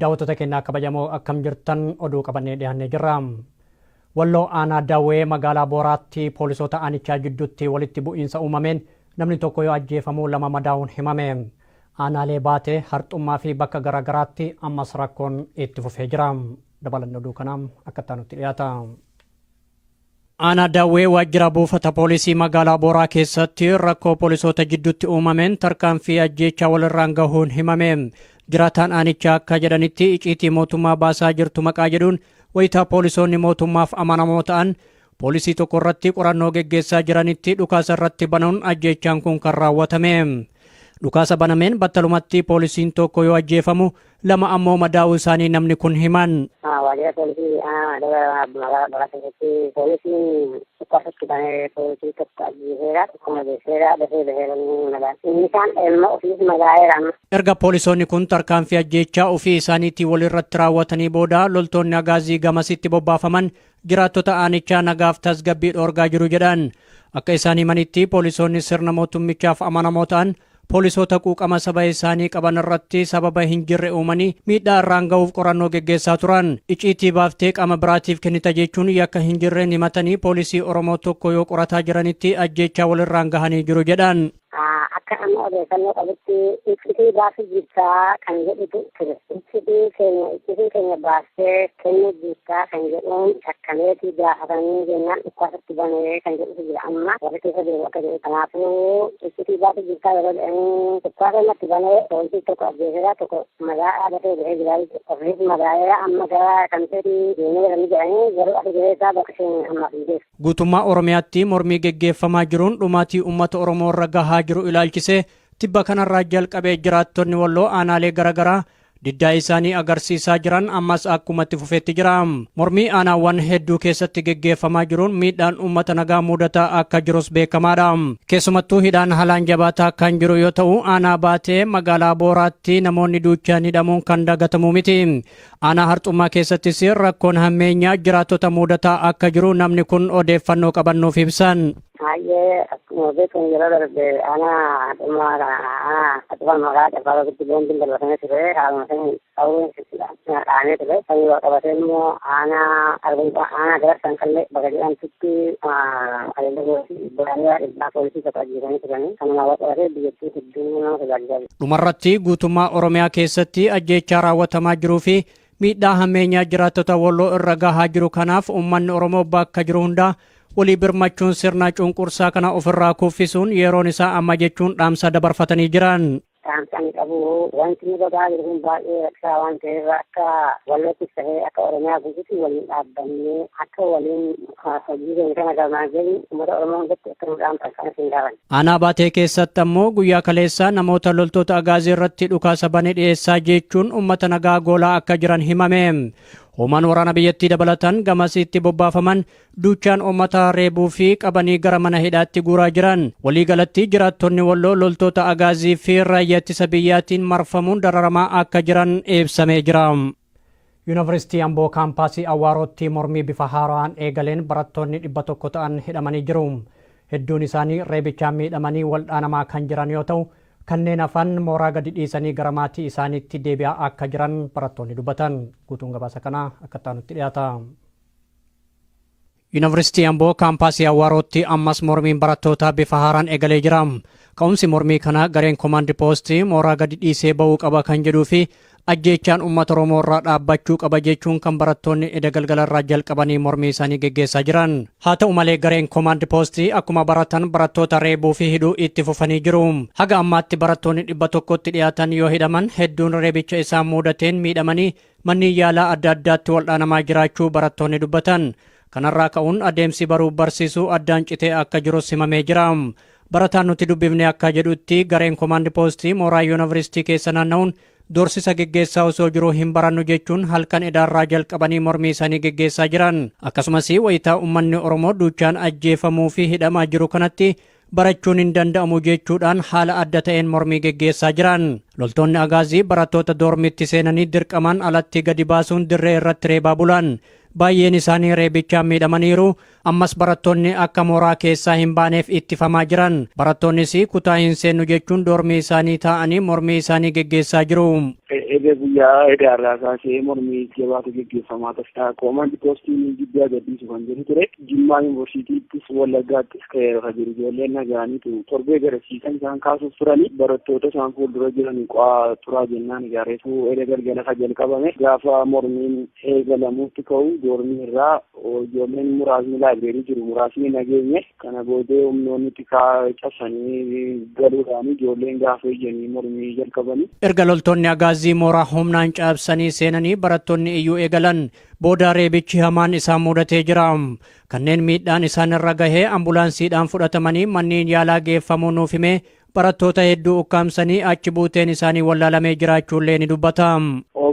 Daawwattoota keenya kabajamoo akkam jirtan oduu qabannee dhiyaannee jirra. Walloo aanaa Dawwee magaalaa Booraatti poolisoota aanichaa gidduutti walitti bu'iinsa uumameen namni tokko yoo ajjeefamu lama madaa'uun himame. Aanaalee baatee Harxummaa fi bakka garaagaraatti ammas rakkoon itti fufee jira. Dabalanni oduu kanaan akka taanutti dhiyaata. Aanaa Dawwee waajjira buufata poolisii magaalaa Booraa keessatti rakkoo poolisoota gidduutti uumameen tarkaanfii ajjeechaa walirraan gahuun himame. Jiraataan aanichaa akka jedhanitti iciitii mootummaa baasaa jirtu maqaa jedhuun wayitaa poolisoonni mootummaaf amanamoo ta'an poolisii tokko irratti qorannoo geggeessaa jiranitti dhukaasa irratti banuun ajjeechaan kun kan raawwatame. Dhukaasa banameen battalumatti poolisiin tokko yoo ajjeefamu lama ammoo madaa'uu isaanii namni kun himan. Waajjira poolisii magaalaa Booraa keessatti poolisiin dhukaasatti banee poolisii tokko ajjeeseera akkuma beeseera dafee baheeranii madaa'e. Inni isaan ilma ofiis madaa'eera. Erga poolisoonni kun tarkaanfii ajjeechaa ofii isaaniitii walirratti raawwatanii booda loltoonni agaazii gamasitti bobbaafaman jiraattota aanichaa nagaaf tasgabbii dhoorgaa jiru jedhan. Akka isaan himanitti poolisoonni sirna mootummichaaf amanamoo ta'an poolisoota quuqama saba isaanii qaban irratti sababa hin jirre uumanii miidhaa irraan ga'uuf qorannoo geggeessaa turan. Iciitii baaftee qaama biraatiif kennita jechuun yakka hin jirreen himatanii poolisii Oromoo tokko yoo qorataa jiranitti ajjeechaa walirraan gahanii jiru jedhan. Akka amma odeeffannoo qabutti iccitii baasuu jirtaa kan jedhutu ture. Iccitii keenya baastee kennuu jirtaa kan jedhuun shakkameetii gaafatanii jennaan dhukaasatti banee kan jedhutu jira. Amma warri keessa jiru akka jedhu. Kanaafuu iccitii baasuu jirtaa yeroo jedhanii dhukaasatti banee poolisii tokko ajjeeseera tokko madaa'aa dafee bahee jira. Ofiis madaa'eera amma gara kan ta'e deemee jiranii jedhanii garuu ati jireessaa bakka isheen ammaaf hin geessu. Guutummaa Oromiyaatti mormii geggeeffamaa jiruun dhumaatii uummata Oromoo irra gahaa jiru ilaalchisee tibba kanarraa jalqabee jiraattonni Walloo aanaalee garaagaraa diddaa isaanii agarsiisaa jiran ammas akkumatti fufeetti jira. Mormii aanaawwan hedduu keessatti geggeeffamaa jiruun miidhaan uummata nagaa mudataa akka jirus beekamaadha. Keessumattuu hidhaan haalaan jabaataa kan jiru yoo ta'u aanaa baatee magaalaa Booraatti namoonni duuchaan hidhamuun kan dagatamu miti. Aanaa Harxummaa keessattis rakkoon hammeenyaa jiraattota mudataa akka jiru namni kun odeeffannoo qabannuuf ibsan. Hayyee akkuma beekamu yeroo darbe aanaa Harxummaa magaalaa Cabbaaroo gidduu boondiin darbatanii ture. Haaluma sanii ta'uun dhahamee ture. Kan yoo qabatee immoo aanaa dabarsan kallee bakka jedhamtutti adeemsa poolisii boraaniyaa dhibbaa poolisii tokko ajjeesanii turanii. Kanuma yoo qabatee biyyattii hedduu nama tajaajilaa jiru. Dhumarratti guutummaa Oromiyaa keessatti ajjeechaa raawwatamaa jiruu fi miidhaa hammeenyaa jiraattota Walloo irra gahaa jiru kanaaf uummanni Oromoo bakka jiru hundaa walii birmachuun sirna cunqursaa kana ofirraa kuffisuun yeroon isaa amma jechuun dhaamsa dabarfatanii jiran. Dhaamsaan qabu wanti nu gogaa jiru kun baay'ee rakkisaa waan ta'eef akka Walloottis ta'ee akka Oromiyaa guutuutti waliin dhaabbannee akka waliin hojii keenya kana galmaan geenyu uummata Oromoo hundatti akka nu dhaamsan kana siin gaafanne. Aanaa baatee keessatti ammoo guyyaa kaleessaa namoota loltoota agaazii irratti dhukaasa banee dhiyeessaa jechuun uummata nagaa goolaa akka jiran himame. Hoomaan waraana biyyattii dabalatan gamasitti bobbaafaman duuchaan uummata reebuu fi qabanii gara mana hidhaatti guuraa jiran. Waliigalatti jiraattonni Walloo loltoota agaazii fi raayyaa ittisa biyyaatiin marfamuun dararamaa akka jiran ibsamee jira. Yuunivarsiitii Amboo kaampaasii Awwaarootti mormii bifa haaraan eegaleen barattoonni 100 ta'an hidhamanii jiru. Hedduun isaanii reebichaan miidhamanii waldhaanamaa kan jiran yoo ta'u kanneen hafan mooraa gadi dhiisanii gara maatii isaaniitti deebi'aa akka jiran barattoonni dubbatan. Guutuun gabaasa kanaa akka taanutti dhiyaata. Yuunivarsiitii Amboo kaampaasii Awwaarootti ammas mormiin barattootaa bifa haaraan eegalee jira. Ka'umsi mormii kana gareen koomaandii poostii mooraa gadi dhiisee ba'uu qaba kan jedhuu fi ajjeechaan uummata Oromoo irraa dhaabbachuu qaba jechuun kan barattoonni edda galgalarraa jalqabanii mormii isaanii geggeessaa jiran. Haa ta'u malee gareen koomaandii poostii akkuma baratan barattoota reebuu fi hidhuu itti fufanii jiru. Haga ammaatti barattoonni 100tti dhiyaatan yoo hidhaman hedduun reebicha isaan mudateen miidhamanii manneen yaalaa adda addaatti waldhaanamaa jiraachuu barattoonni dubbatan. Kanarraa ka'uun adeemsi baruu barsiisuu addaan citee akka jirus himamee jira. Barataan nuti dubbifne akka jedhutti gareen koomaandii poostii mooraa yuunivarsiitii keessa naanna'uun doorsisa geggeessaa osoo jiruu hin barannu jechuun halkan edaarraa jalqabanii mormii isaanii geggeessaa jiran. Akkasumas wayitaa uummanni Oromoo duuchaan ajjeefamuu fi hidhamaa jiru kanatti barachuun hin danda'amu jechuudhaan haala adda ta'een mormii geggeessaa jiran. Loltoonni agaazii barattoota doormiitti seenanii dirqamaan alatti gadi baasuun dirree irratti reebaa bulan. baay'een isaanii reebichaan miidhamaniiru. Ammas barattoonni akka mooraa keessaa hin baaneef ittifamaa jiran. Barattoonnis kutaa hin seennu jechuun doormii isaanii taa'anii mormii isaanii geggeessaa jiru. Ede guyyaa edaarraa kaasee mormii jabaatu geggeeffamaa tasaa koomandi poostiin guddaa gadhiisu kan jiru ture. Jimmaa yuunivarsiitiittis Wallaggaattis ka'eera jiru ijoolleen nagaaniitu torbee garasiisan isaan kaasuuf turani barattoota isaan fuuldura jiran qo'aa turaa jennaan gaareetu eda galgala ka jalqabame gaafa mormiin eegalamuutti ka'u doormii irraa ijoolleen muraasni laabireerii jiru muraasni nageenye kana boodee humnoonni xiqqaa cabsanii galuudhaan ijoolleen gaafa ijanii mormii jalqabanii. Erga loltoonni agaazii mooraa humnaan cabsanii seenanii barattoonni iyyuu eegalan booda reebichi hamaan isaan mudatee jira. Kanneen miidhaan isaan irra gahee ambulaansiidhaan fudhatamanii manneen yaalaa geeffamuu nuuf hime barattoota hedduu ukkaamsanii achi buuteen isaanii wallaalamee jiraachuullee ni dubbata.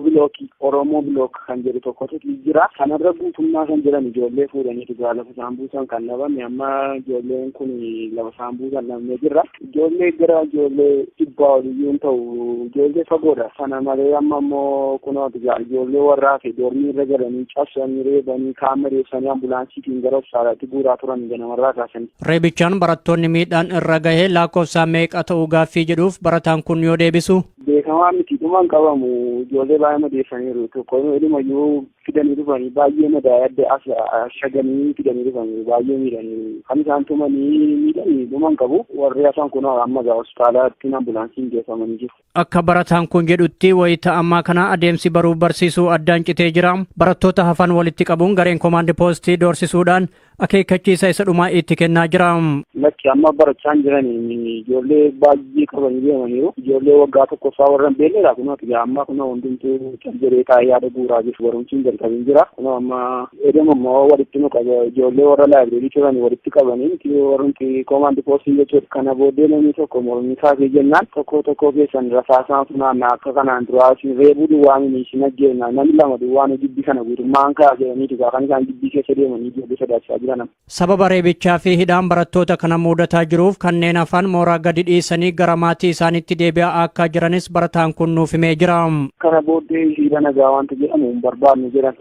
Bilookii Oromoo bilook kan jedhu tokkotu jira. Kanarra guutummaa kan jedhan ijoollee fuudhanii lafa isaan buusan kan dhabame amma ijoolleen kun lafa isaan buusan dhabnee jirra. Ijoollee gara ijoollee dhibbaa oliyyuu ta'u ijoollee fagoodha. Sana malee amma immoo kunooti ijoollee warraa fi doormii irra galanii cabsanii reebanii kaama reebsanii ambulaansiitiin gara hospitaalaatti guuraa turan ganamarraa kaasanii. Reebichaan barattoonni miidhaan irra gahee lakkoofsaan meeqa ta'uu gaaffii jedhuuf barataan kun yoo deebisu. Beekamaa miti dhumaan qabamu ijoollee baay'ee madeessaniiru tokko dhumayyuu fidanii dhufanii baay'ee madaa'ee ashaganii fidanii dhufanii baay'ee miidhanii kan isaan tumanii miidhanii dhumaan qabu warri afaan kun amma hospitaalaatti ambulaansiin geeffamanii jiru. Akka barataan kun jedhutti wayita ammaa kana adeemsi baruu barsiisuu addaan citee jira. Barattoota hafan walitti qabuun gareen koomaandi poostii doorsisuudhaan akeekkachiisa isa dhumaa itti kennaa jira. Lakki amma barachaa jiranii ijoollee baay'ee qabanii deemaniiru. Ijoollee waggaa tokkoffaa warra hin beeknedha. Kunuun amma kun hundumtuu caljaree taa'ee yaada guuraa jiru. Barumsiin jalqabeen jira. Kunuun amma edema immoo walitti nu qaba. Ijoollee warra laabireerii turanii walitti qabanii warri koomaandi poostii jechuudha. Kana booddee namni tokko mormii kaasee jennaan tokko keessan rasaasaan funaannaa akka kanaan duraa reebuu duwwaan isin ajjeena namni lama duwwaan jibbii kana guutummaan kaasanii kan isaan jibbii keessa deemanii ijoollee sodaachisaa jiran. Sababa reebichaa fi hidhaan barattoota kana mudataa jiruuf kanneen hafan mooraa gadi dhiisanii gara maatii isaaniitti deebi'aa akka jiranis barataan kun nuuf himee jira. Kana booddee hidha nagaa wanta jedhamu hin barbaadnu jedhan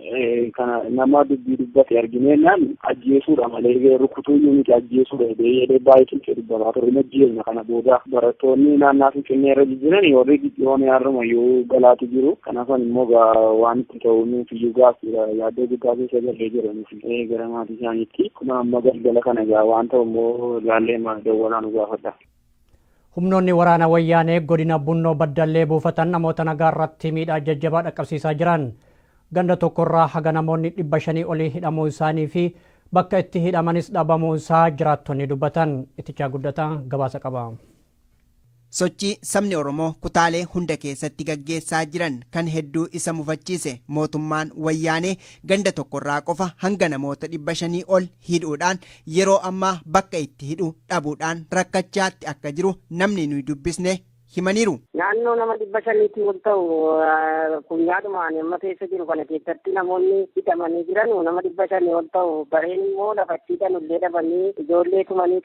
kana nama dubbii dubbate argineenaan ajjeesuudha malee rukutuu miti ajjeesuudha jedhee baay'ee cimsee dubbataa ture hin ajjeefna kana booda barattoonni naannaa Finfinnee irra jiran warri gidduun harmayyuu galaatu jiru kanaafan immoo waan itti ta'u nuuf iyyuu gaaffiidha yaaddoo guddaa keessa galee jiraniif gara maatii isaaniitti. Kuma amma galgala kana egaa waan ta'u immoo laallee dawwalaa nu gaafadha. Humnoonni waraana wayyaanee godina Bunnoo Baddallee buufatan namoota nagaa irratti miidhaa jajjabaa dhaqqabsiisaa jiran. Ganda tokkorraa haga namoonni 500 olii hidhamuu isaanii fi bakka itti hidhamanis dhabamuu isaa jiraattonni dubbatan. Itichaa Guddataa gabaasa qaba. Sochii sabni Oromoo kutaalee hunda keessatti gaggeessaa jiran kan hedduu isa mufachiise mootummaan wayyaanee ganda tokkorraa qofa hanga namoota 500 ol hidhuudhaan yeroo ammaa bakka itti hidhu dhabuudhaan rakkachaatti akka jiru namni nuyi dubbisne himaniiru. Naannoo nama 500 ol ta'u kunyaadhumaan amma keessa jiru kana keessatti namoonni hidhamanii jiran nama 500 ol ta'u bareen immoo lafattiidhaan ullee dhabanii ijoollee tumanii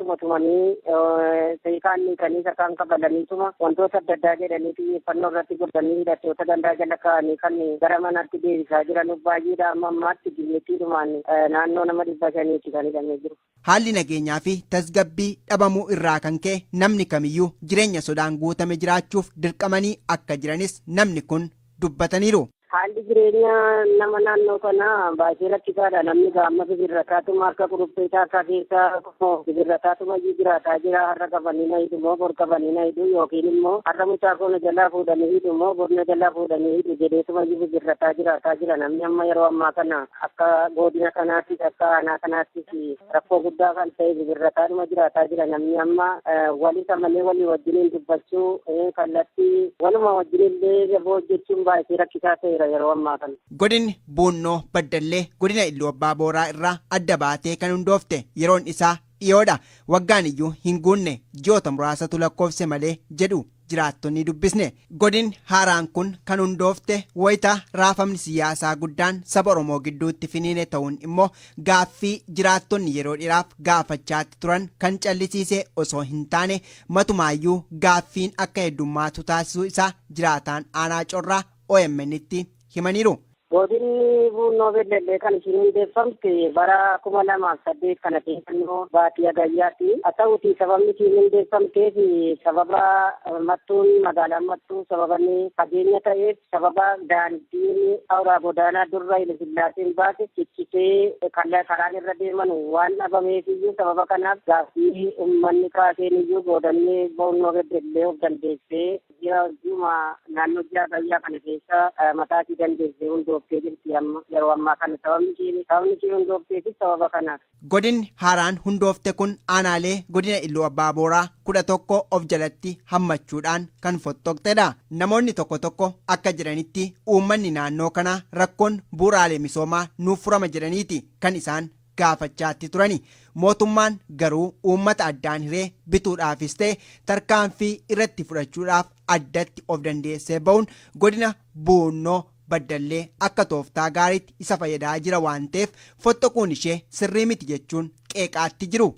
seekaan niikanii sarkaan kabalaniituma wantoota adda addaa jedhanii xiyyeeffannoo irratti godhanii hidhattoota gandaa jala kaa'anii kan gara manaatti deebisaa jiran baay'eedha amma ammaatti biyyattiidhumaan naannoo nama 500 kan hidhamee jiru. Haalli nageenyaa fi tasgabbii dhabamuu irraa kan ka'e namni kamiyyuu jireenya sodaan guutame jiraachuuf dirqamanii akka jiranis namni kun dubbataniiru. Haalli jireenya nama naannoo kana baay'ee rakkisaadha. Namni gaamma bibirrataatuma akka quruphee akka keessa bibirrataatuma jiraataa jira. Har'a qabanii na hidhu moo bor qabanii na hidhu yookiin immoo har'a mucaa koona jalaa fuudhanii hidhu moo borna jalaa fuudhanii hidhu jedheetuma bibirrataa jiraataa jira. Namni amma yeroo ammaa kana akka godina kanaattis akka aanaa kanaattis rakkoo guddaa kan ta'e bibirrataadhuma jiraataa jira. Namni amma walii malee walii wajjiniin dubbachuu kallattii waluma wajjinillee gaboo hojjechuun baay'ee rakkisaa ta'e. Godinni Bunnoo Baddallee godina Illuu Abbaa Booraa irraa adda baatee kan hundoofte yeroon isaa dhiyoodha. Waggaan iyyuu hin guunne ji'oota muraasatu lakkoofse malee jedhu jiraattonni dubbisne. Godinni haaraan kun kan hundoofte wayita raafamni siyaasaa guddaan saba Oromoo gidduutti finiine ta'uun immoo gaaffii jiraattonni yeroo dheeraaf gaafachaatti turan kan callisiise osoo hin taane matumaayyuu gaaffiin akka heddummaatu taasisuu isaa jiraataan aanaa corraa OMN'tti himaniiru. Godinni buunoo beddellee kan ishiin hundeeffamte bara 2008 kana keessannoo baatii agayyaatti. Haa ta'uutii sababni ishiin hundeeffamteef sababa mattuun magaalaan mattuu sababanni fageenya ta'eef sababa daandiin awuraa godaanaa durra Ilisillaaseen baate ciccitee karaan irra deeman waan dhabameef iyyuu sababa kanaaf gaaffii uummanni kaaseen iyyuu godinni buunoo beddellee of dandeessee juma naannoo ji'a agayyaa kana keessa mataatii dandeessee hundoo yeroo ammaa kana sababni ishee hundoofteef sababa kanaaf. Godinni haaraan hundoofte kun aanaalee godina Iluu Abbaa Booraa 11 of jalatti hammachuudhaan kan fottoqxedha. Namoonni tokko akka jiranitti uummanni naannoo kanaa rakkoon bu'uuraalee misoomaa nuuf furama jedhaniiti kan isaan gaafachaatti turani. Mootummaan garuu uummata addaan hiree bituudhaafis ta'e tarkaanfii irratti fudhachuudhaaf addatti of dandeessee ba'uun godina buunoo baddallee akka tooftaa gaariitti isa fayyadaa jira waan ta'eef fottoquun ishee sirrii miti jechuun qeeqaatti jiru.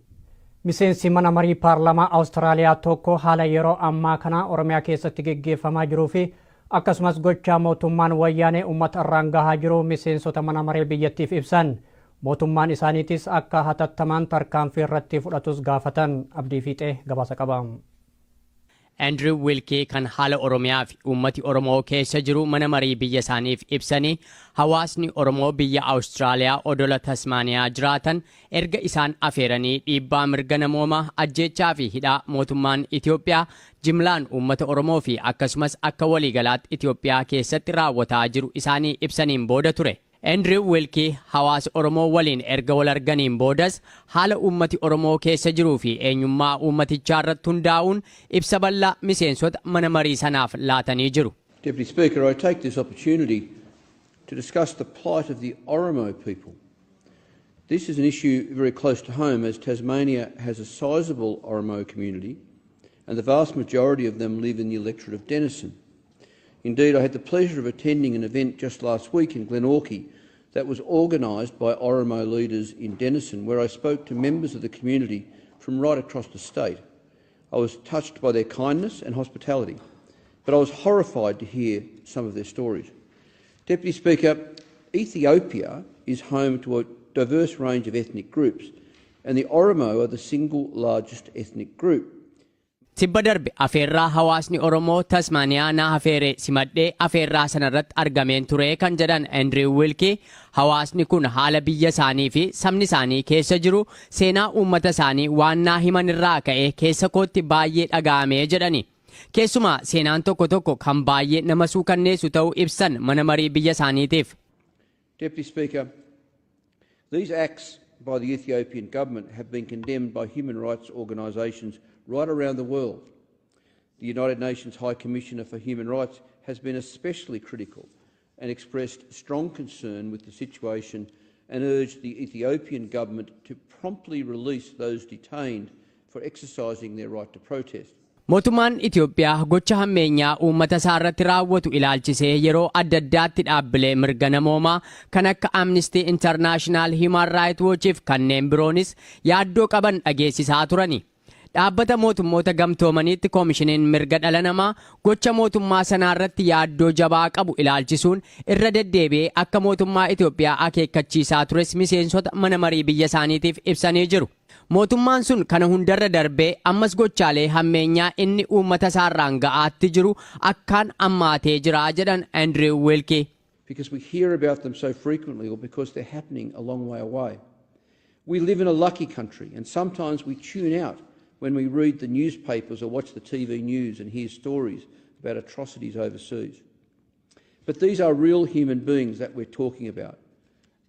Miseensi mana marii paarlamaa Awustiraaliyaa tokko haala yeroo ammaa kana Oromiyaa keessatti geggeeffamaa jiruu fi akkasumas gochaa mootummaan wayyaanee uummata irraan gahaa jiru miseensota mana maree biyyattiif ibsan. Mootummaan isaaniitis akka hatattamaan tarkaanfii irratti fudhatus gaafatan. Abdii Fiixee gabaasa qaba. Andrew Wilkie kan haala Oromiyaa fi uummati Oromoo keessa jiru mana marii biyya isaaniif ibsanii hawaasni Oromoo biyya Awustiraaliyaa odola Tasmaaniyaa jiraatan erga isaan afeeranii dhiibbaa mirga namoomaa ajjeechaa fi hidhaa mootummaan Itoophiyaa jimlaan uummata Oromoo fi akkasumas akka waliigalaatti Itoophiyaa keessatti raawwataa jiru isaanii ibsaniin booda ture. Andrew Wilkie hawaasa Oromoo waliin erga wal arganiin boodas haala uummati Oromoo keessa jiruu fi eenyummaa uummatichaa irratti hundaa'uun ibsa bal'aa miseensota mana marii sanaaf laatanii jiru. Deputy Speaker, I take this opportunity to discuss the plight of the Oromo people. This is an issue very close to home as Tasmania has a sizable Oromo community and the vast majority of them live in the electorate of Denison. Indeed, I had the pleasure of attending an event just last week in Glenorchy that was organised by Oromo leaders in Denison, where I spoke to members of the community from right across the state. I was touched by their kindness and hospitality, but I was horrified to hear some of their stories. Deputy Speaker, Ethiopia is home to a diverse range of ethnic groups, and the Oromo are the single largest ethnic group. Tibba darbe afeerraa hawaasni Oromoo Tasmaaniyaa na afeere simadhee afeerraa sanarratti argameen ture kan jedhan Andrew Wilkie hawaasni kun haala biyya isaanii fi sabni isaanii keessa jiru seenaa uummata isaanii waan naa himan irraa ka'ee keessa kootti baay'ee dhaga'amee jedhani. Keessumaa seenaan tokko kan baay'ee nama suukanneessu ta'uu ibsan mana marii biyya isaaniitiif. Deputy Speaker, these acts by the Ethiopian government have been condemned by human rights organisations right around the world. The United Nations High Commissioner for Human Rights has been especially critical and expressed strong concern with the situation and urged the Ethiopian government to promptly release those detained for exercising their right to protest. Mootummaan Itoophiyaa gocha hammeenyaa uummata isaa irratti raawwatu ilaalchisee yeroo adda addaatti dhaabbilee mirga namoomaa kan akka Amnesty International, Human Rights Watch fi kanneen biroonis yaaddoo qaban dhageessisaa turani. Dhaabbata mootummoota gamtoomaniitti koomishiniin mirga dhala namaa gocha mootummaa sanaa irratti yaaddoo jabaa qabu ilaalchisuun irra deddeebi'ee akka mootummaa Itoophiyaa akeekkachiisaa tures miseensota mana marii biyya isaaniitiif ibsanii jiru. Mootummaan sun kana hundarra darbee ammas gochaalee hammeenyaa inni uummata isaarraan ga'aatti jiru akkaan ammaatee jira jedhan Andrew Wilkie. Because we hear about them so frequently or because they're happening a long way away. We live in a lucky country and sometimes we tune out when we read the newspapers or watch the TV news and hear stories about atrocities overseas. But these are real human beings that we're talking about.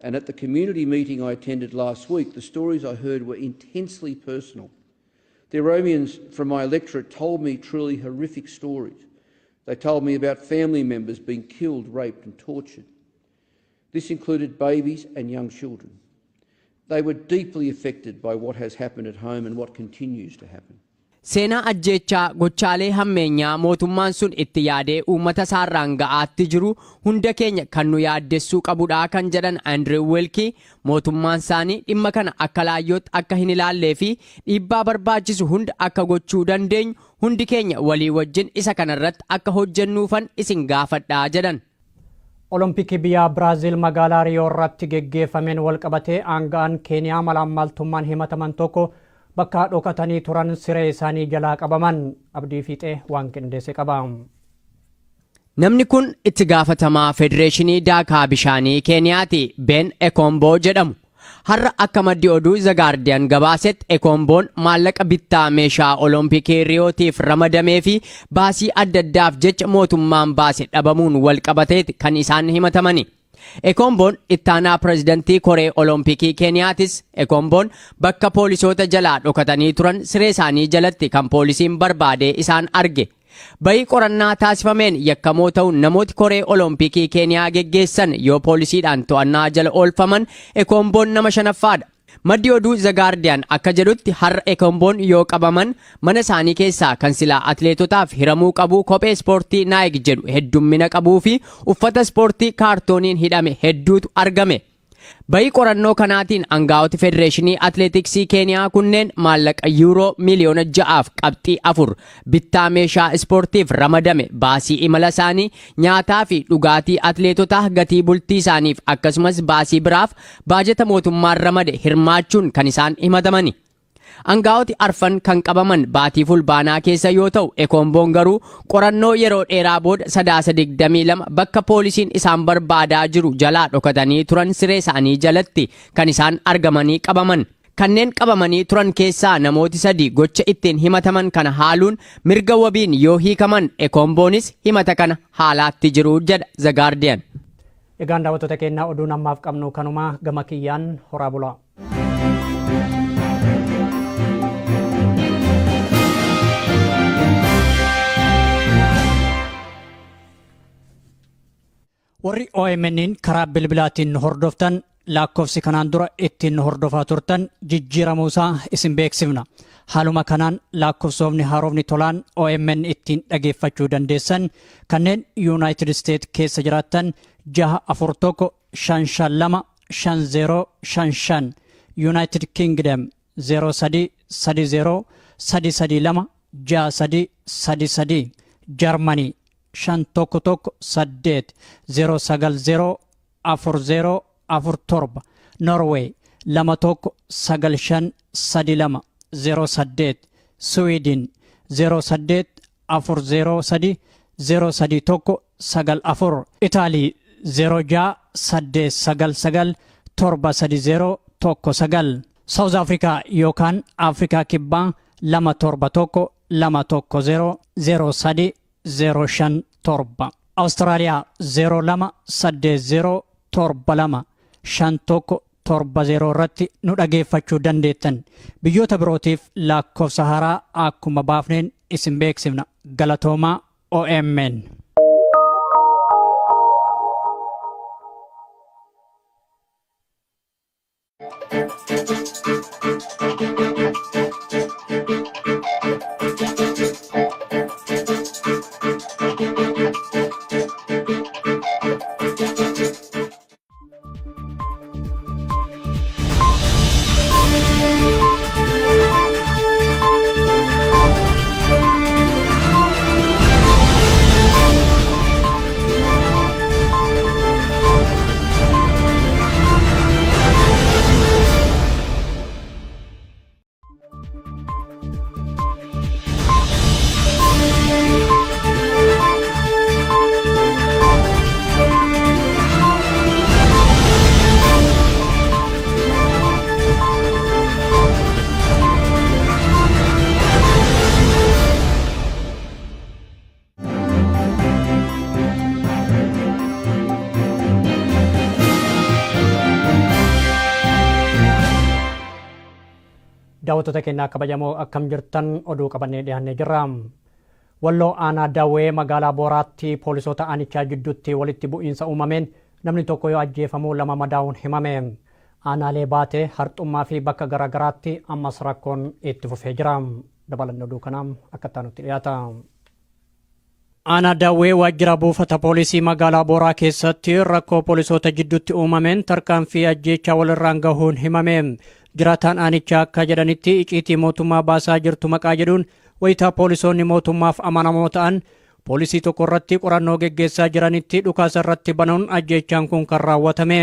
And at the community meeting I attended last week, the stories I heard were intensely personal. The Oromians from my electorate told me truly horrific stories. They told me about family members being killed, raped and tortured. This included babies and young children. They were deeply affected by what has happened at home and what continues to happen. Seenaa ajjeechaa gochaalee hammeenyaa mootummaan sun itti yaadee uummata isaarraan ga'aatti jiru hunda keenya kan nu yaaddessuu qabudha kan jedhan Andrew Wilkie mootummaan isaanii dhimma kana akka laayyootti akka hin ilaallee fi dhiibbaa barbaachisu hunda akka gochuu dandeenyu hundi keenya walii wajjin isa kanarratti akka hojjennuufan isin gaafadhaa jedhan. Olompikii biyya Biraazil magaalaa Riyoo irratti geggeeffameen walqabatee aangaan Keeniyaa malaammaltummaan himataman tokko bakka dhokatanii turan siree isaanii jalaa qabaman. Abdii Fiixee waan qindeesse qaba. Namni kun itti gaafatamaa Federeeshinii Daakaa Bishaanii Keeniyaati Ben Ekombo jedhamu. Har'a akka maddi oduu The Guardian gabaasetti Ekomboon maallaqa bittaa meeshaa Olompikii Riyootiif ramadamee fi baasii adda addaaf jecha mootummaan baase dhabamuun walqabateeti kan isaan himatamani. Ekomboon ittaanaa pirezidantii Koree Olompikii Keeniyaatis Ekomboon bakka poolisoota jalaa dhokatanii turan siree isaanii jalatti kan poolisiin barbaadee isaan arge. Bayii qorannaa taasifameen yakkamoo ta'uun namooti Koree Olompikii Keeniyaa geggeessan yoo poolisiidhaan to'annaa jala oolfaman Ekomboon nama shanaffaadha. Maddi oduu The Guardian akka jedhutti har'a Ekomboon yoo qabaman mana isaanii keessaa kan silaa atleetotaaf hiramuu qabu kophee ispoortii Nike jedhu heddummina qabuu fi uffata ispoortii kaartooniin hidhame hedduutu argame. Bayii qorannoo kanaatiin aangaa'oti Federeeshinii Atleetiksii Keeniyaa kunneen maallaqa yuuroo miliyoona 6.4 bittaa meeshaa ispoortiif ramadame baasii imala isaanii nyaataa fi dhugaatii atleetotaa gatii bultii isaaniif akkasumas baasii biraaf baajeta mootummaan ramade hirmaachuun kan isaan himatamani. Aangaa'oti arfan kan qabaman baatii fulbaanaa keessa yoo ta'u Ekomboon garuu qorannoo yeroo dheeraa booda 22 bakka poolisiin isaan barbaadaa jiru jalaa dhokatanii turan siree isaanii jalatti kan isaan argamanii qabaman. Kanneen qabamanii turan keessaa namooti 3 gocha ittiin himataman kana haaluun mirga wabiin yoo hiikaman Ekomboonis himata kana haalaatti jiru jedha The Guardian. Egaan daawwattoota keenyaa oduun ammaaf qabnu kanuma gama kiyyaan horaa bulaa. Warri OMN'n karaa bilbilaatiin hordoftan lakkoofsi kanaan dura ittiin hordofaa turtan jijjiiramuusaa isin beeksifna. Haaluma kanaan lakkoofsofni haarofni tolaan OMN ittiin dhageeffachuu dandeessan kanneen United States keessa jiraattan 641 552 5055 United Kingdom 0330 332 6333 Germany 511 090 4047 Norway 2195 32 08 Sweden 08 403 031 94 Italy 06 899 730 19 South Africa yookaan Afrikaa kibbaa 271 210 03 057 Australia 0280 72 5170 irratti nu dhageeffachuu dandeettan. Biyyoota birootiif lakkoofsa haaraa akkuma baafneen isin beeksifna. Galatoomaa OMN. Daawwattoota keenyaa kabajamoo akkam jirtan oduu qabannee dhiyaannee jirra. Walloo aanaa Dawwee magaalaa Booraatti poolisoota aanichaa jidduutti walitti bu'iinsa uumameen namni tokko yoo ajjeefamu 2 madaa'uun himame. Aanaalee baatee harxummaa fi bakka garaagaraatti ammas rakkoon itti fufee jira. Dabalanni oduu kanaan akka nutti dhiyaata. Aanaa Dawwee waajjira buufata poolisii magaalaa Booraa keessatti rakkoo poolisoota jidduutti uumameen tarkaanfii ajjeechaa walirraan gahuun himame. Jiraataan aanichaa akka jedhanitti iciitii mootummaa baasaa jirtu maqaa jedhuun wayitaa poolisoonni mootummaaf amanamoo ta'an poolisii tokko irratti qorannoo geggeessaa jiranitti dhukaasa irratti banuun ajjeechaan kun kan raawwatame.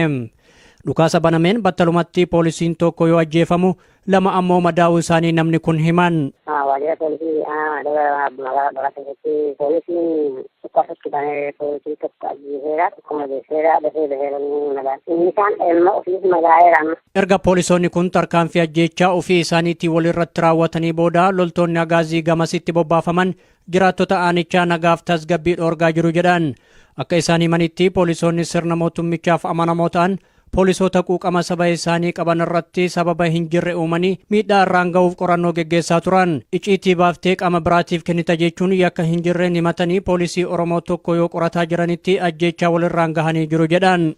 Dhukaasa banameen battalumatti poolisiin tokko yoo ajjeefamu lama ammoo madaa'uu isaanii namni kun himan. Waajjira poolisii magaalaa Baqateetti poolisiin dhukaasatti banee poolisii tokko ajjeeseera tokko madeesseera dafee baheeranii magaalaa. Inni isaan ilma ofiis madaa'eera. Erga poolisoonni kun tarkaanfii ajjeechaa ofii isaaniitii walirratti raawwatanii booda loltoonni agaazii gamasitti bobbaafaman jiraattota aanichaa nagaaf tasgabbii dhoorgaa jiru jedhan. Akka isaan himanitti poolisoonni sirna mootummichaaf amanamoo ta'an poolisoota quuqama saba isaanii qaban irratti sababa hin jirre uumanii miidhaa irraan ga'uuf qorannoo geggeessaa turan. Icciitii baaftee qaama biraatiif kennita jechuun yakka hin jirreen himatanii poolisii Oromoo tokko yoo qorataa jiranitti ajjeechaa walirraan gahanii jiru jedhan.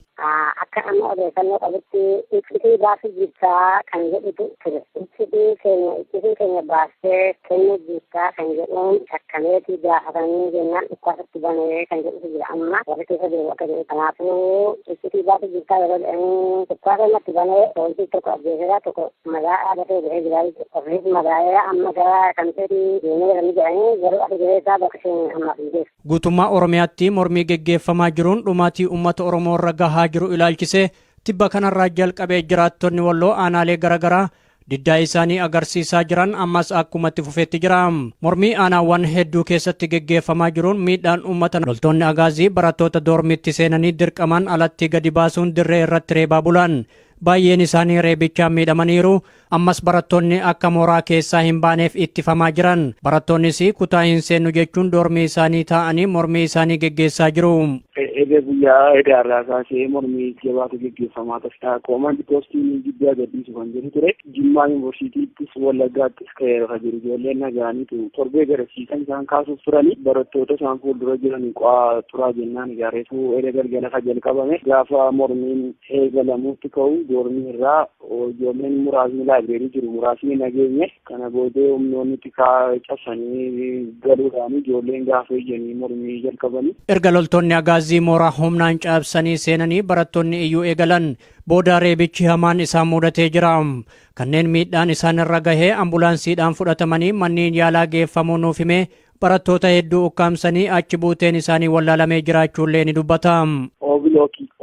Akka amma odeeffannoo qabutti icciitii baasuu jirtaa kan jedhutu ture. Icciitii keenya baastee kennuu jirtaa kan jedhuun shakkameetii gaafatanii jennaan dhukaasatti banee kan jedhutu jira. Amma warri keessa jiru akka jedhu kanaafuu icciitii baasuu jirtaa yeroo jedhanii dhukaasa irratti banee poolisii tokko ajjeeseera tokko madaa'aa dafee bahee jira. Ofiis madaa'eera amma gara kanteetii deemee jiranii jedhanii garuu ati jireessaa bakka isheen ammaaf hin geessu. Guutummaa Oromiyaatti mormii geggeeffamaa jiruun dhumaatii uummata Oromoo irra gahaa jiru ilaalchisee tibba kanarraa jalqabee jiraattonni Walloo aanaalee garaagaraa diddaa isaanii agarsiisaa jiran ammas akkumatti fufeetti jira. Mormii aanaawwan hedduu keessatti geggeeffamaa jiruun miidhaan uummata loltoonni agaazii barattoota doormiitti seenanii dirqamaan alatti gadi baasuun dirree irratti reebaa bulan. Baay'een isaanii reebichaan miidhamaniiru. Ammas barattoonni akka mooraa keessaa hin baaneef ittifamaa jiran. Barattoonnis kutaa hin seennu jechuun doormii isaanii taa'anii mormii isaanii geggeessaa jiru. Egaa guyyaa edaarraa kaasee mormii jabaatu geggeeffamaa tasaa koomandi poostiin guddaa gadhiisu kan jiru ture. Jimmaa yuunivarsiitiittis Wallaggaattis ka'eera jiru ijoolleen nagaaniitu torbee garasiisan isaan kaasuuf turani. Barattoota isaan fuuldura jiran qo'aa turaa jennaan ijaareetu edda galgala ka jalqabame gaafa mormiin eegalamuutti ka'u doormii irraa ijoolleen muraasni laabireerii jiru muraasni nageenye kana boodee humnoonni xiqqaa cabsanii galuudhaan ijoolleen gaafa ijanii mormii jalqabanii. Erga loltoonni agaazii mooraa humnaan cabsanii seenanii barattoonni iyyuu eegalan booda reebichi hamaan isaan mudatee jira. Kanneen miidhaan isaan irra gahee ambulaansiidhaan fudhatamanii manneen yaalaa geeffamuu nuuf himee barattoota hedduu ukkaamsanii achi buuteen isaanii wallaalamee jiraachuullee ni dubbata.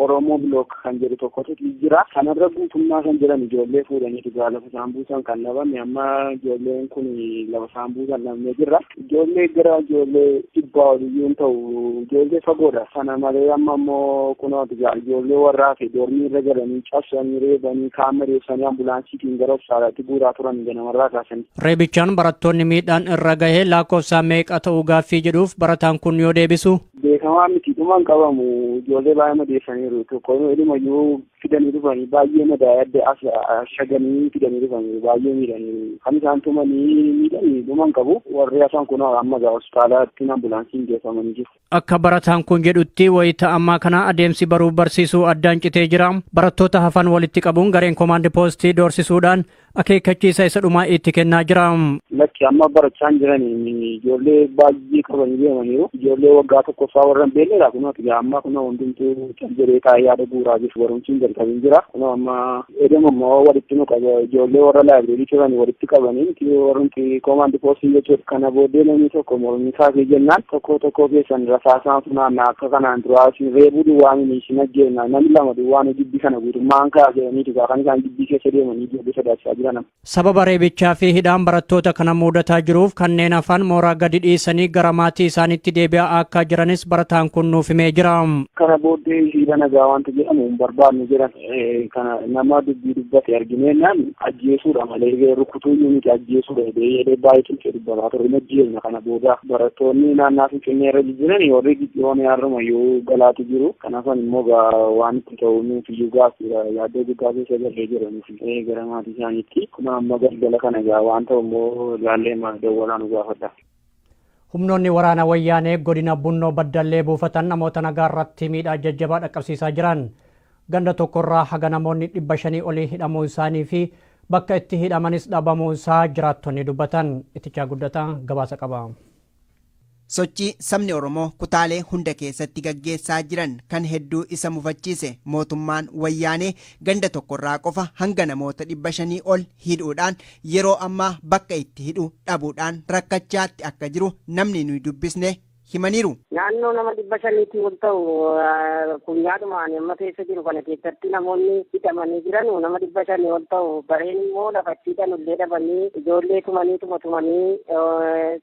Oromoo bilook kan jedhu tokkotu jira. Kanarra guutummaa kan jedhan ijoollee fuudhanii lafa isaan buusan kan dhabame amma ijoolleen kun lafa isaan buusan dhabnee jirra. Ijoollee gara ijoollee dhibbaa oliyyuu ta'u ijoollee fagoodha. Sana malee amma immoo kunooti ijoollee warraa fi doormii irra galanii cabsanii reebanii kaama reebsanii ambulaansiitiin gara hospitaalaatti guuraa turan ganamarraa kaasanii. Reebichaan barattoonni miidhaan irra gahee lakkoofsaan meeqa ta'uu gaaffii jedhuuf barataan kun yoo deebisu. Beekamaa miti dhumaan qabamu ijoollee baay'ee madeessaniiru tokko dhumayyuu fidanii dhufanii baay'ee madaa'ee ashaganii fidanii dhufanii baay'ee miidhanii kan isaan tumanii miidhanii dhumaan qabu warri afaan kun amma hospitaalaatti ambulaansiin geeffamanii jiru. Akka barataan kun jedhutti wayita ammaa kana adeemsi baruu barsiisuu addaan citee jira. Barattoota hafan walitti qabuun gareen koomaandi poostii doorsisuudhaan akeekkachiisa isa dhumaa itti kennaa jira. Lakki amma barachaa jiranii ijoollee baay'ee qabanii deemaniiru. Ijoollee waggaa tokkoffaa warra hin beeknedha. Kunuuti amma kun hundumtuu caljedhee taa'ee yaada guuraa jiru barumsiin jalqabiin jira. Kun amma edema immoo walitti nu qaba ijoollee warra laabireerii turan walitti qabanii warrumti koomaandi poostii jechuudha. Kana booddee namni tokko mormii kaasee jennaan tokko keessan rasaasaan funaannaa akka kanaan duraa reebuu duwwaan isin ajjeena namni lama duwwaan gibbii kana guutummaan kaa jedhaniitu kan isaan gibbii keessa deemanii ijoollee sodaachisaa jiran. Sababa reebichaa fi hidhaan barattoota kana mudataa jiruuf kanneen hafan mooraa gadi dhiisanii gara maatii isaaniitti deebi'aa akka jiranis barataan kun nuuf himee jira. Kana booddee hidha nagaa wanta jedhamu hin barbaadnu jedhan kana nama dubbii dubbate argineenaan ajjeesuudha malee rukutuu miti ajjeesuudha jedhee baay'ee cimsee dubbataa ture majjeelna kana booda barattoonni naannaa Finfinnee irra jiran warri gidduun yaarramayyuu galaatu jiru kanaafan immoo waan itti ta'u nuti iyyuu gaaffiidha yaaddoo guddaa keessa galee jiraniif gara maatii isaaniitti. Kuma amma galgala kana egaa waan ta'u immoo ilaallee dawwalaa nu gaafadha. Humnoonni waraana wayyaanee godina Bunnoo Baddallee buufatan namoota nagaa irratti miidhaa jajjabaa dhaqqabsiisaa jiran. Ganda tokkorraa haga namoonni 500 olii hidhamuu isaanii fi bakka itti hidhamanis dhabamuu isaa jiraattonni dubbatan. Itichaa guddataa gabaasa qaba. Sochii sabni Oromoo kutaalee hunda keessatti gaggeessaa jiran kan hedduu isa mufachiise mootummaan wayyaanee ganda tokkorraa qofa hanga namoota 500 ol hidhuudhaan yeroo ammaa bakka itti hidhu dhabuudhaan rakkachaatti akka jiru namni nuyi dubbisne himaniiru. Naannoo nama 500 ol ta'u kunyaadhumaan amma keessa jiru kana keessatti namoonni hidhamanii jiran nama 500 ol ta'u bareen immoo lafachiidhaan ullee dhabanii ijoollee tumanii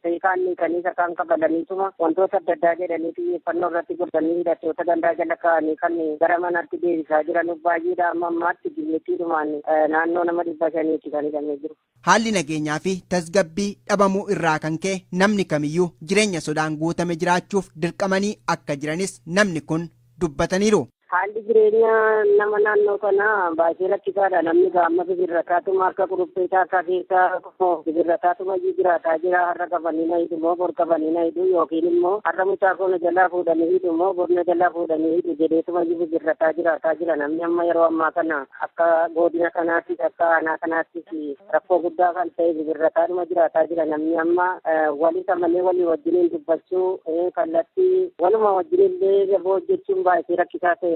seekaan niikanii sakaan qabalaniituma wantoota adda addaa jedhanii xiyyeeffannoo irratti godhanii hidhattoota gandaa jala kaa'anii kan gara manaatti deebisaa jiran baay'eedha. Amma ammaatti biyyattiidhumaan naannoo nama 500 kan hidhamee jiru. Haalli nageenyaa fi tasgabbii dhabamuu irraa kan ka'e namni kamiyyuu jireenya sodaan guutame jiraachuuf dirqamanii akka jiranis namni kun dubbataniiru. Haalli jireenya nama naannoo kanaa baay'ee rakkisaadha. Namni gaamma bibirrataatuma akka quruphee akka keessaa bibirrataatuma jiraataa jira. Har'a qabanii na hidhu moo bor qabanii na hidhu yookiin immoo har'a mucaa koona jalaa fuudhanii hidhu moo borna jalaa fuudhanii hidhu jedheetuma bibirrataa jiraataa jira. Namni amma yeroo ammaa kana akka godina kanaattis akka aanaa kanaattis rakkoo guddaa kan ta'e bibirrataadhuma jiraataa jira. Namni amma walii malee walii wajjiniin dubbachuu kallattii waluma wajjinillee gaboo hojjechuun baay'ee rakkisaa ta'e.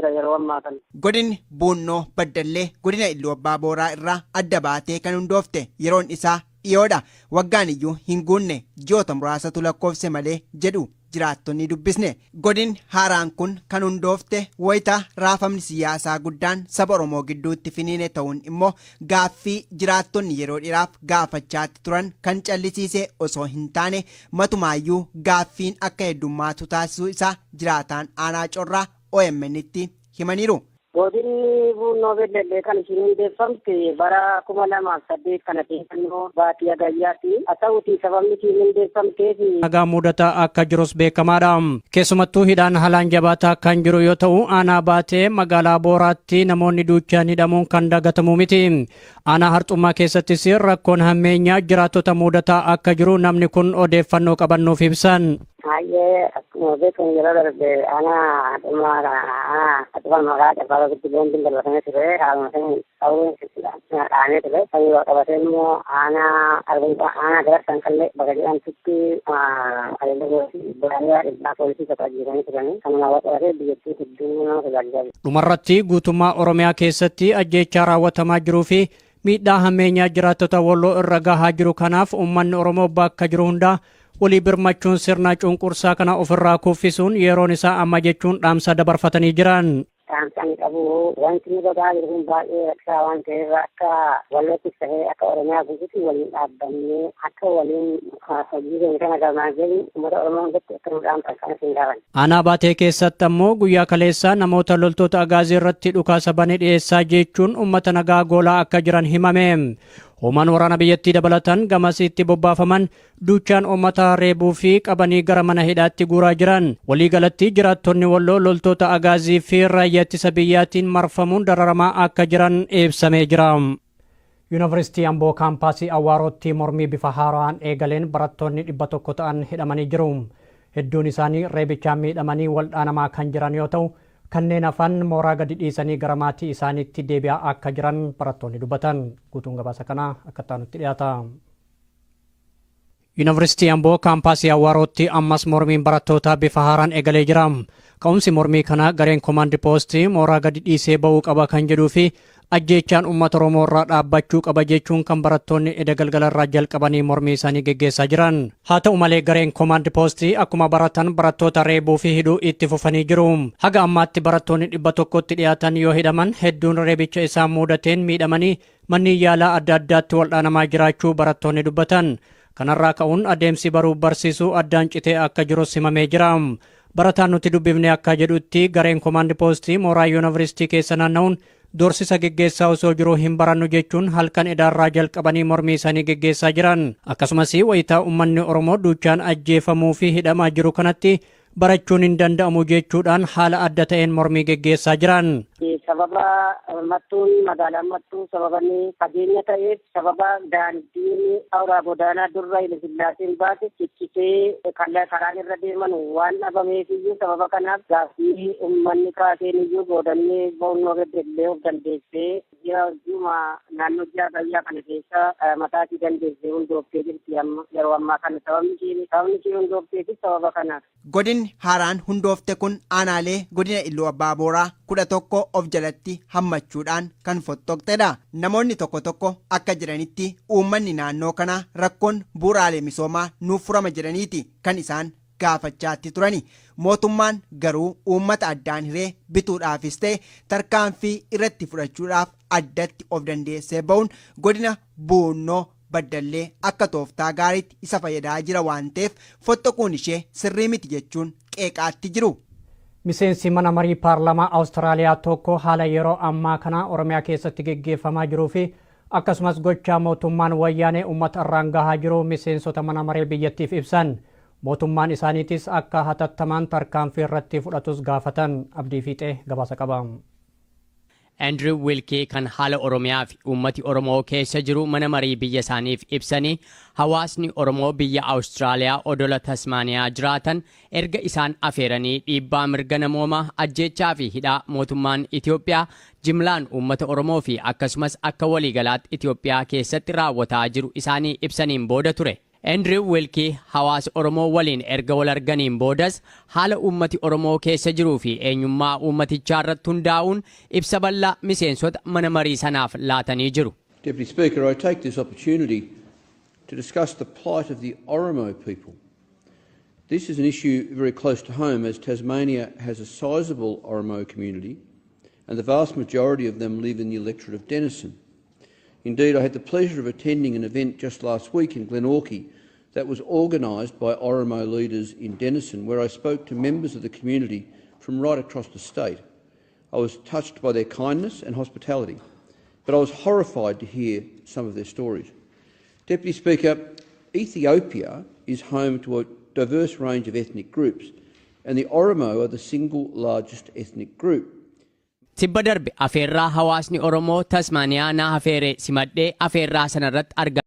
Godinni Buunnoo Baddallee godina Iluu Abbaa Booraa irraa adda baatee kan hundoofte yeroon isaa dhiyoodha. Waggaan iyyuu hin guunne ji'oota muraasatu lakkoofse malee jedhu jiraattonni dubbisne. Godinni haaraan kun kan hundoofte wayitaa raafamni siyaasaa guddaan saba Oromoo gidduutti finiine ta'uun immoo gaaffii jiraattonni yeroo dheeraaf gaafachaatti turan kan callisiise osoo hin taane matumaayyuu gaaffiin akka heddummaatu taasisuu isaa jiraataan aanaa corraa OMN'tti himaniiru. Godinni Buunnoo Baddallee kan isheen hundeeffamte bara 2008 kana keessannoo baatii Agayyaatti. Haa ta'uutii sababni isheen hundeeffamteef nagaa mudataa akka jirus beekamaadha. Keessumattuu hidhaan haalaan jabaataa kan jiru yoo ta'u aanaa baatee magaalaa Booraatti namoonni duuchaan hidhamuun kan dagatamu miti. Aanaa Harxummaa keessattis rakkoon hammeenyaa jiraattota mudataa akka jiru namni kun odeeffannoo qabannuuf ibsan. Baay'ee akkuma beekamu yeroo darbe aanaa Harxummaa magaalaa Dabaa giddu boondiin darbatame ture. Haaluma sana ta'uun dhaanee ture. Kan qabatee immoo aanaa dabarsan kallee bakka jedhamtutti adeemsa baay'ee dhibbaa poolisii tokko ajjeesanii turanii kanuma qabatee biyyattii hedduu nama tajaajilaa jiru. Dhumarratti guutummaa Oromiyaa keessatti ajjeechaa raawwatamaa jiruu fi miidhaa hammeenyaa jiraattota Walloo irra gahaa jiru kanaaf uummanni Oromoo bakka jiru hundaa walii birmachuun sirna cunqursaa kana ofirraa kuffisuun yeroon isaa amma jechuun dhaamsa dabarfatanii jiran. Dhaamsaan qabu wanti nu godhaa jiru kun baay'ee rakkisaa waan ta'eef akka Walloottis ta'ee akka Oromiyaa guutuutti waliin dhaabbannee akka waliin hojii keenya kana galmaan geenyu uummata Oromoo hundatti akka nu dhaamsan kana siin gaafanne. Aanaa baatee keessatti ammoo guyyaa kaleessaa namoota loltoota agaazii irratti dhukaasa banee dhiyeessaa jechuun uummata nagaa goolaa akka jiran himame. Hoomaan waraana biyyattii dabalatan gamasiitti bobbaafaman duuchaan uummata reebuu fi qabanii gara mana hidhaatti guuraa jiran. Waliigalatti jiraattonni Walloo loltoota agaazii fi raayyaa ittisa biyyaatiin marfamuun dararamaa akka jiran ibsamee jira. Yuunivarsiitii Amboo kaampaasii Awwaarootti mormii bifa haaraan eegaleen barattoonni 100 ta'an hidhamanii jiru. Hedduun isaanii reebichaan miidhamanii waldhaanamaa kan jiran yoo ta'u kanneen hafan mooraa gadi dhiisanii gara maatii isaaniitti deebi'aa akka jiran barattoonni dubbatan. Guutuun gabaasa kanaa akka taanutti dhiyaata. Yuunivarsiitii Amboo kaampaasii Awwaarootti ammas mormiin barattootaa bifa haaraan eegalee jira. Ka'umsi mormii kana gareen koomaandii poostii mooraa gadi dhiisee ba'uu qaba kan jedhuu fi ajjeechaan uummata Oromoo irraa dhaabbachuu qaba jechuun kan barattoonni edda galgalarraa jalqabanii mormii isaanii geggeessaa jiran. Haa ta'u malee gareen koomaandii poostii akkuma baratan barattoota reebuu fi hidhuu itti fufanii jiru. Haga ammaatti barattoonni 100tti dhiyaatan yoo hidhaman hedduun reebicha isaan mudateen miidhamanii manneen yaalaa adda addaatti waldhaanamaa jiraachuu barattoonni dubbatan. Kanarraa ka'uun adeemsi baruu barsiisuu addaan citee akka jirus himamee jira. Barataan nuti dubbifne akka jedhutti gareen koomaandii poostii mooraa yuunivarsiitii keessa naanna'uun doorsisa geggeessaa osoo jiruu hin barannu jechuun halkan edaarraa jalqabanii mormii isaanii geggeessaa jiran. Akkasumas wayitaa uummanni Oromoo duuchaan ajjeefamuu fi hidhamaa jiru kanatti barachuun hin danda'amu jechuudhaan haala adda ta'een mormii geggeessaa jiran. Sababa mattuun magaalaan mattuu sababni fageenya ta'eef sababa daandiin awuraa godaanaa durra Hayilasillaaseen baate ciccitee karaan irra deeman waan dhabameef iyyuu sababa kanaaf gaaffii uummanni kaaseen iyyuu boodannee Buunnoo Baddallee of dandeessee ji'a naannoo ji'a Agayyaa kana keessa mataatii dandeessee hundooftee jirti amma yeroo ammaa kana sababni ishee hundoofteefis sababa kanaaf. Godinni haaraan hundoofte kun aanaalee godina Iluu Abbaa Booraa 11 of jalatti hammachuudhaan kan fottoqxedha. Namoonni tokko akka jiranitti uummanni naannoo kanaa rakkoon bu'uuraalee misoomaa nuuf furama jedhaniiti kan isaan gaafachaatti turani. Mootummaan garuu uummata addaan hiree bituudhaafis ta'e tarkaanfii irratti fudhachuudhaaf addatti of dandeessee ba'uun godina Buunnoo Baddallee akka tooftaa gaariitti isa fayyadaa jira waan ta'eef fottoquun ishee sirrii miti jechuun qeeqaatti jiru. Miseensi mana marii paarlamaa Awustiraaliyaa tokko haala yeroo ammaa kana Oromiyaa keessatti geggeeffamaa jiruu fi akkasumas gochaa mootummaan wayyaanee uummata irraan gahaa jiru miseensota mana maree biyyattiif ibsan. Mootummaan isaaniitis akka hatattamaan tarkaanfii irratti fudhatus gaafatan. Abdii Fiixee gabaasa qaba. Andrew Wilkie kan haala Oromiyaa fi uummati Oromoo keessa jiru mana marii biyya isaaniif ibsanii hawaasni Oromoo biyya Awustiraaliyaa odola Tasmaaniyaa jiraatan erga isaan afeeranii dhiibbaa mirga namoomaa ajjeechaa fi hidhaa mootummaan Itoophiyaa jimlaan uummata Oromoo fi akkasumas akka waliigalaatti Itoophiyaa keessatti raawwataa jiru isaanii ibsaniin booda ture. Andrew Wilkie hawaasa Oromoo waliin erga wal arganiin boodas haala uummati Oromoo keessa jiruu fi eenyummaa uummatichaa irratti hundaa'uun ibsa bal'aa miseensota mana marii sanaaf laatanii jiru. Deputy Speaker, I take this opportunity to discuss the plight of the Oromo people. This is an issue very close to home as Tasmania has a sizable Oromo community and the vast majority of them live in the electorate of Denison. Indeed, I had the pleasure of attending an event just last week in Glenorchy that was organised by Oromo leaders in Denison, where I spoke to members of the community from right across the state. I was touched by their kindness and hospitality, but I was horrified to hear some of their stories. Deputy Speaker, Ethiopia is home to a diverse range of ethnic groups, and the Oromo are the single largest ethnic group. Tibba darbe afeerraa hawaasni Oromoo Tasmaaniyaa na afeere simadhee afeerraa sanarratti arga